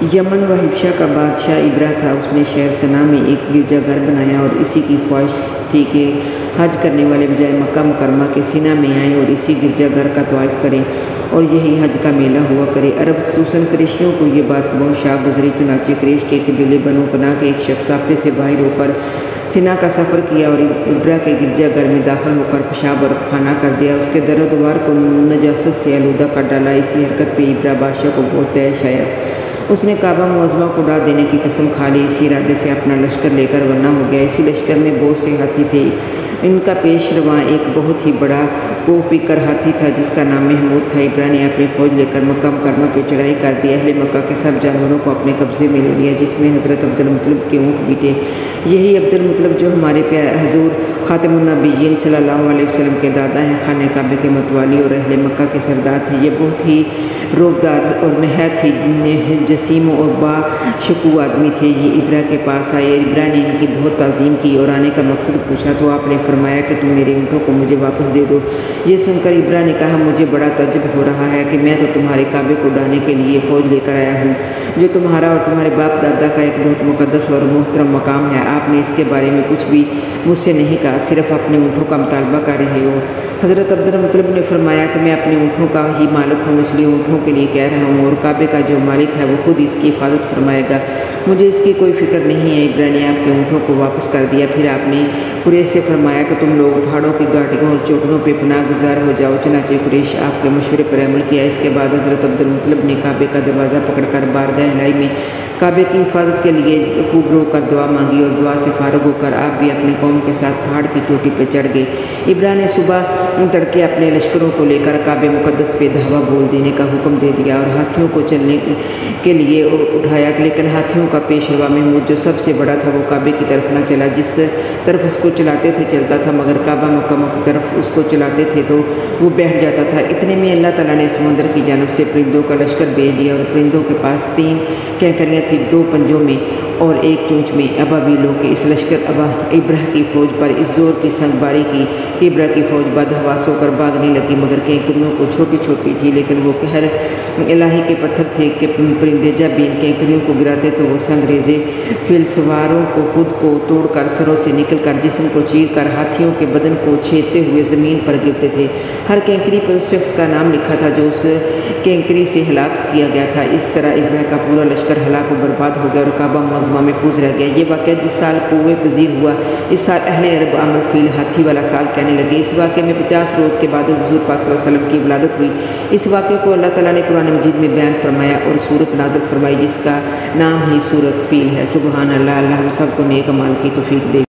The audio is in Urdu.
یمن و حبشہ کا بادشاہ ابرہ تھا۔ اس نے شہر صنعا میں ایک گرجا گھر بنایا اور اسی کی خواہش تھی کہ حج کرنے والے بجائے مکہ مکرمہ کے صنعا میں آئیں اور اسی گرجا گھر کا طواف کریں اور یہی حج کا میلہ ہوا کرے۔ عرب خصوصاً قریشیوں کو یہ بات بہت شاق گزری، چنانچہ قریش کے قبیلے بنو کناع کے ایک شخص صافے سے باہر ہو کر صنعا کا سفر کیا اور ابرہ کے گرجا گھر میں داخل ہو کر پیشاب اور خانہ کر دیا، اس کے در و دیوار کو نجاست سے آلودہ کر ڈالا۔ اسی حرکت پہ ابرہ بادشاہ کو بہت طیش آیا۔ اس نے کعبہ معظمہ کو اڑا دینے کی قسم کھا لی، اسی ارادے سے اپنا لشکر لے کر روانہ ہو گیا۔ اسی لشکر میں بہت سے ہاتھی تھے۔ ان کا پیش رواں ایک بہت ہی بڑا کوہ پیکر ہاتھی تھا جس کا نام محمود تھا۔ ابرہ نے اپنی فوج لے کر مکہ مکرمہ پہ چڑھائی کر دی، اہل مکہ کے سب جانوروں کو اپنے قبضے میں لے لیا، جس میں حضرت عبدالمطلب کے اونٹ بھی تھے۔ یہی عبدالمطلب جو ہمارے حضور خاتم النبیین صلی اللہ علیہ وسلم کے دادا ہیں، خانہ کعبہ کے متوالی اور اہل مکہ کے سردار تھے۔ یہ بہت ہی روبدار اور نہایت ہی جسیم اور باشکوہ آدمی تھے۔ یہ ابرہ کے پاس آئے، ابرہ نے ان کی بہت تعظیم کی اور آنے کا مقصد پوچھا تو آپ نے فرمایا کہ تم میرے اونٹوں کو مجھے واپس دے دو۔ یہ سن کر ابرہ نے کہا، مجھے بڑا تعجب ہو رہا ہے کہ میں تو تمہارے کعبے کو اڑانے کے لیے فوج لے کر آیا ہوں، جو تمہارا اور تمہارے باپ دادا کا ایک بہت مقدس اور محترم مقام ہے۔ آپ نے اس کے بارے میں کچھ بھی مجھ سے نہیں کہا، صرف اپنے اونٹوں کا مطالبہ کر رہے ہو۔ حضرت عبدالمطلب نے فرمایا کہ میں اپنے اونٹوں کا ہی مالک ہوں، اس لیے اونٹوں کے لیے کہہ رہا ہوں، اور کعبے کا جو مالک ہے وہ خود اس کی حفاظت فرمائے گا، مجھے اس کی کوئی فکر نہیں ہے۔ ابرہ نے آپ کے اونٹوں کو واپس کر دیا۔ پھر آپ نے قریش سے فرمایا کہ تم لوگ پہاڑوں کی گھاٹیوں اور چوٹیوں پہ پناہ گزار ہو جاؤ۔ چنانچہ قریش آپ کے مشورے پر عمل کیا۔ اس کے بعد حضرت عبدالمطلب نے کعبے کا دروازہ پکڑ کر بارگاہ الہی میں کعبے کی حفاظت کے لیے خوب رو کر دعا مانگی، اور دعا سے فارغ ہو کر آپ بھی اپنی قوم کے ساتھ پہاڑ کی چوٹی پہ چڑھ گئے۔ ابرہ نے صبح تڑکے اپنے لشکروں کو لے کر کعبہ مقدس پہ دھاوا بول دینے کا حکم دے دیا اور ہاتھیوں کو چلنے کے لیے اٹھایا، لیکن ہاتھیوں کا پیشوا محمود جو سب سے بڑا تھا وہ کعبے کی طرف نہ چلا، جس طرف اس کو چلاتے تھے چلتا تھا، مگر کعبہ مکرمہ کی طرف اس کو چلاتے تھے تو وہ بیٹھ جاتا تھا۔ اتنے میں اللہ تعالیٰ نے سمندر کی جانب سے پرندوں کا لشکر بھیج دیا، اور پرندوں کے پاس 3 کینکریاں تھیں، 2 پنجوں میں اور 1 چونچ میں۔ ابابیلوں کے اس لشکر ابرہ کی فوج پر اس زور کی سنگ باری کی کہ ابرہ کی فوج بدحواس ہو کر بھاگنے لگی، مگر کینکریوں کو چھوٹی چھوٹی تھی، لیکن وہ قہر الہی کے پتھر تھے کہ پرندے جب بھی ان کینکریوں کو گراتے تو وہ سنگ ریزے فیل سواروں کو خود کو توڑ کر سروں سے نکل کر جسم کو چیر کر ہاتھیوں کے بدن کو چھیدتے ہوئے زمین پر گرتے تھے۔ ہر کینکری پر اس شخص کا نام لکھا تھا جو اس کینکری سے ہلاک کیا گیا تھا۔ اس طرح ابرہ کا پورا لشکر ہلاک و برباد ہو گیا اور کعبہ معظمہ محفوظ رہ گیا۔ یہ واقعہ جس سال کوہ پذیر ہوا، اس سال اہل عرب عام الفیل ہاتھی والا سال کہنے لگے۔ اس واقعے میں 50 روز کے بعد حضور پاک صلی اللہ علیہ وسلم کی ولادت ہوئی۔ اس واقعے کو اللہ تعالیٰ نے قرآن مجید میں بیان فرمایا اور سورت نازل فرمائی جس کا نام ہی سورت فیل ہے۔ سبحان اللہ، اللہ ہم سب کو نیک اعمال کی توفیق دے۔